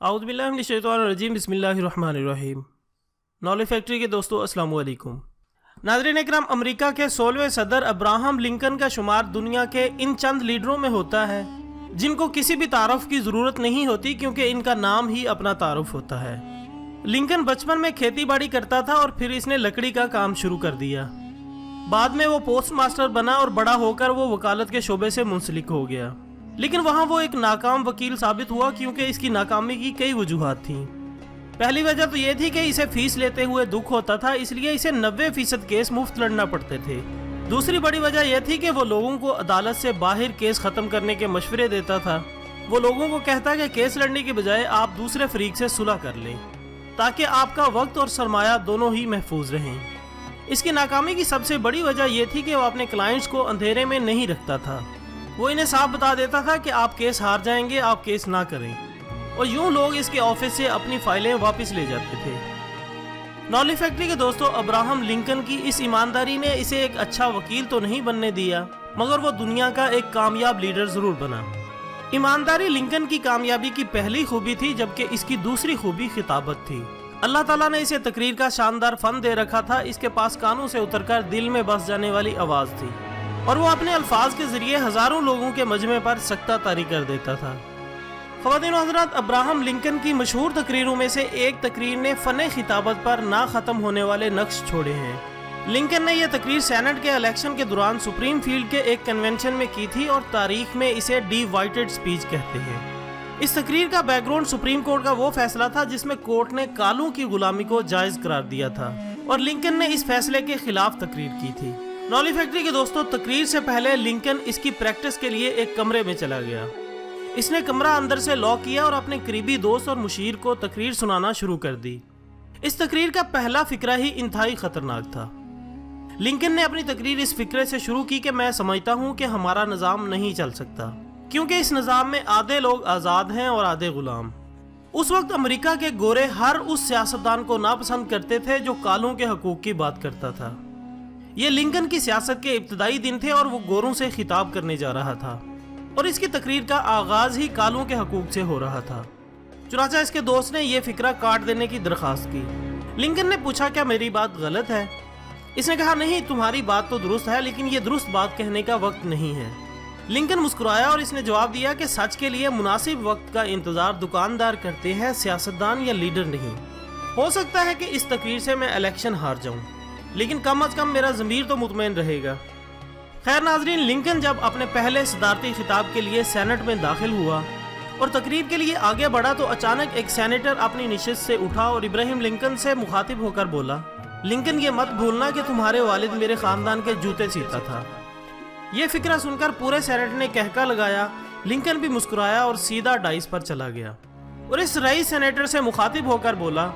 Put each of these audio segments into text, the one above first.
اعوذ باللہ من الشیطان الرجیم، بسم اللہ الرحمن الرحیم۔ نالج فیکٹری کے دوستو السلام علیکم۔ ناظرین اکرام، امریکہ کے 16ویں صدر ابراہم لنکن کا شمار دنیا کے ان چند لیڈروں میں ہوتا ہے جن کو کسی بھی تعارف کی ضرورت نہیں ہوتی، کیونکہ ان کا نام ہی اپنا تعارف ہوتا ہے۔ لنکن بچپن میں کھیتی باڑی کرتا تھا اور پھر اس نے لکڑی کا کام شروع کر دیا۔ بعد میں وہ پوسٹ ماسٹر بنا اور بڑا ہو کر وہ وکالت کے شعبے سے منسلک ہو گیا، لیکن وہاں وہ ایک ناکام وکیل ثابت ہوا کیونکہ اس کی ناکامی کی کئی وجوہات تھیں۔ پہلی وجہ تو یہ تھی کہ اسے فیس لیتے ہوئے دکھ ہوتا تھا، اس لیے اسے 90% کیس مفت لڑنا پڑتے تھے۔ دوسری بڑی وجہ یہ تھی کہ وہ لوگوں کو عدالت سے باہر کیس ختم کرنے کے مشورے دیتا تھا۔ وہ لوگوں کو کہتا کہ کیس لڑنے کی بجائے آپ دوسرے فریق سے صلح کر لیں تاکہ آپ کا وقت اور سرمایہ دونوں ہی محفوظ رہیں۔ اس کی ناکامی کی سب سے بڑی وجہ یہ تھی کہ وہ اپنے کلائنٹس کو اندھیرے میں نہیں رکھتا تھا۔ وہ انہیں صاف بتا دیتا تھا کہ آپ کیس ہار جائیں گے، آپ کیس نہ کریں، اور یوں لوگ اس کے آفس سے اپنی فائلیں واپس لے جاتے تھے۔ نالج فیکٹری کے دوستو، ابراہم لنکن کی اس ایمانداری نے اسے ایک اچھا وکیل تو نہیں بننے دیا، مگر وہ دنیا کا ایک کامیاب لیڈر ضرور بنا۔ ایمانداری لنکن کی کامیابی کی پہلی خوبی تھی، جبکہ اس کی دوسری خوبی خطابت تھی۔ اللہ تعالیٰ نے اسے تقریر کا شاندار فن دے رکھا تھا۔ اس کے پاس کانوں سے اتر کر دل میں بس جانے والی آواز تھی، اور وہ اپنے الفاظ کے ذریعے ہزاروں لوگوں کے مجمع پر سکتہ طاری کر دیتا تھا۔ خواتین و حضرات، ابراہم لنکن کی مشہور تقریروں میں سے ایک تقریر نے فن خطابت پر نہ ختم ہونے والے نقش چھوڑے ہیں۔ لنکن نے یہ تقریر سینٹ کے الیکشن کے دوران سپریم فیلڈ کے ایک کنونشن میں کی تھی، اور تاریخ میں اسے ڈی وائٹڈ سپیچ کہتے ہیں۔ اس تقریر کا بیک گراؤنڈ سپریم کورٹ کا وہ فیصلہ تھا جس میں کورٹ نے کالوں کی غلامی کو جائز قرار دیا تھا، اور لنکن نے اس فیصلے کے خلاف تقریر کی تھی۔ نالج فیکٹری کے دوستوں، تقریر سے پہلے لنکن اس کی پریکٹس کے لیے ایک کمرے میں چلا گیا۔ اس نے کمرہ اندر سے لاک کیا اور اپنے قریبی دوست اور مشیر کو تقریر سنانا شروع کر دی۔ اس تقریر کا پہلا فقرہ ہی انتہائی خطرناک تھا۔ لنکن نے اپنی تقریر اس فقرے سے شروع کی کہ میں سمجھتا ہوں کہ ہمارا نظام نہیں چل سکتا، کیونکہ اس نظام میں آدھے لوگ آزاد ہیں اور آدھے غلام۔ اس وقت امریکہ کے گورے ہر اس سیاستدان کو ناپسند کرتے تھے جو کالوں کے حقوق کی بات کرتا تھا۔ یہ لنکن کی سیاست کے ابتدائی دن تھے اور وہ گوروں سے خطاب کرنے جا رہا تھا، اور اس کی تقریر کا آغاز ہی کالوں کے حقوق سے ہو رہا تھا۔ چنانچہ اس کے دوست نے یہ فقرہ کاٹ دینے کی درخواست کی۔ لنکن نے پوچھا، کیا میری بات غلط ہے؟ اس نے کہا، نہیں، تمہاری بات تو درست ہے، لیکن یہ درست بات کہنے کا وقت نہیں ہے۔ لنکن مسکرایا اور اس نے جواب دیا کہ سچ کے لیے مناسب وقت کا انتظار دکاندار کرتے ہیں، سیاستدان یا لیڈر نہیں۔ ہو سکتا ہے کہ اس تقریر سے میں الیکشن ہار جاؤں، لیکن کم از کم میرا ضمیر تو مطمئن رہے گا۔ خیر ناظرین، لنکن جب اپنے پہلے صدارتی خطاب کے لیے سینٹ میں داخل ہوا اور تقریر کے لیے آگے بڑھا تو اچانک ایک سینیٹر اپنی نشست سے اٹھا اور ابراہیم لنکن سے مخاطب ہو کر بولا، لنکن یہ مت بھولنا کہ تمہارے والد میرے خاندان کے جوتے سیتا تھا۔ یہ فقرہ سن کر پورے سینٹ نے کہکا لگایا۔ لنکن بھی مسکرایا اور سیدھا ڈائس پر چلا گیا، اور اس رئیس سینیٹر سے مخاطب ہو کر بولا،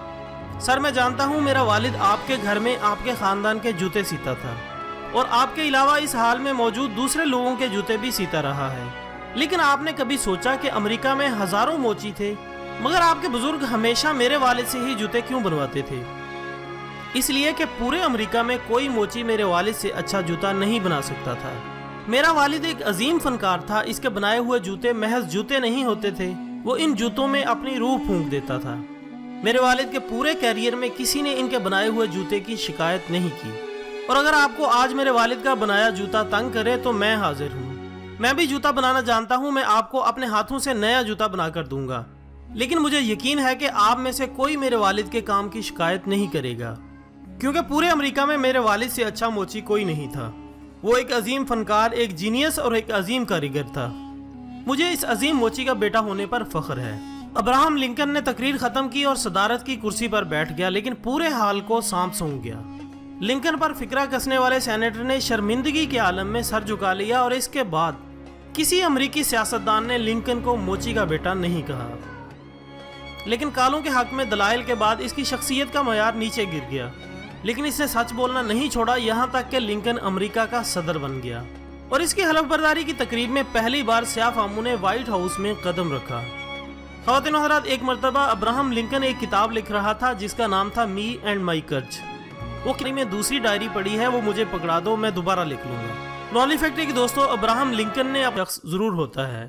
سر میں جانتا ہوں میرا والد آپ کے گھر میں آپ کے خاندان کے جوتے سیتا تھا، اور آپ کے علاوہ اس حال میں موجود دوسرے لوگوں کے جوتے بھی سیتا رہا ہے، لیکن آپ نے کبھی سوچا کہ امریکہ میں ہزاروں موچی تھے، مگر آپ کے بزرگ ہمیشہ میرے والد سے ہی جوتے کیوں بنواتے تھے؟ اس لیے کہ پورے امریکہ میں کوئی موچی میرے والد سے اچھا جوتا نہیں بنا سکتا تھا۔ میرا والد ایک عظیم فنکار تھا، اس کے بنائے ہوئے جوتے محض جوتے نہیں ہوتے تھے، وہ ان جوتوں میں اپنی روح پھونک دیتا تھا۔ میرے والد کے پورے کیریئر میں کسی نے ان کے بنائے ہوئے جوتے کی شکایت نہیں کی، اور اگر آپ کو آج میرے والد کا بنایا جوتا تنگ کرے تو میں حاضر ہوں۔ میں بھی جوتا بنانا جانتا ہوں، میں آپ کو اپنے ہاتھوں سے نیا جوتا بنا کر دوں گا، لیکن مجھے یقین ہے کہ آپ میں سے کوئی میرے والد کے کام کی شکایت نہیں کرے گا، کیونکہ پورے امریکہ میں میرے والد سے اچھا موچی کوئی نہیں تھا۔ وہ ایک عظیم فنکار، ایک جینیس اور ایک عظیم کاریگر تھا۔ مجھے اس عظیم موچی کا بیٹا ہونے پر فخر ہے۔ ابراہم لنکن نے تقریر ختم کی اور صدارت کی کرسی پر بیٹھ گیا، لیکن پورے حال کو سانپ سونگ گیا۔ لنکن پر فقرہ کسنے والے سینیٹر نے شرمندگی کے عالم میں سر جھکا لیا، اور اس کے بعد کسی امریکی سیاستدان نے لنکن کو موچی کا بیٹا نہیں کہا۔ لیکن کالوں کے حق میں دلائل کے بعد اس کی شخصیت کا معیار نیچے گر گیا، لیکن اس نے سچ بولنا نہیں چھوڑا، یہاں تک کہ لنکن امریکہ کا صدر بن گیا، اور اس کی حلف برداری کی تقریب میں پہلی بار سیاہ فاموں نے وائٹ ہاؤس میں قدم رکھا۔ خواتین و حضرات، ایک مرتبہ ابراہم لنکن ایک کتاب لکھ رہا تھا جس کا نام تھا می اینڈ مائی کرچ۔ وہ کہیں میں دوسری ڈائری پڑھی ہے، وہ مجھے پکڑا دو، میں دوبارہ لکھ لوں گا۔ نالج فیکٹری کے دوستو، ابراہم لنکن نے اب شخص ضرور ہوتا ہے،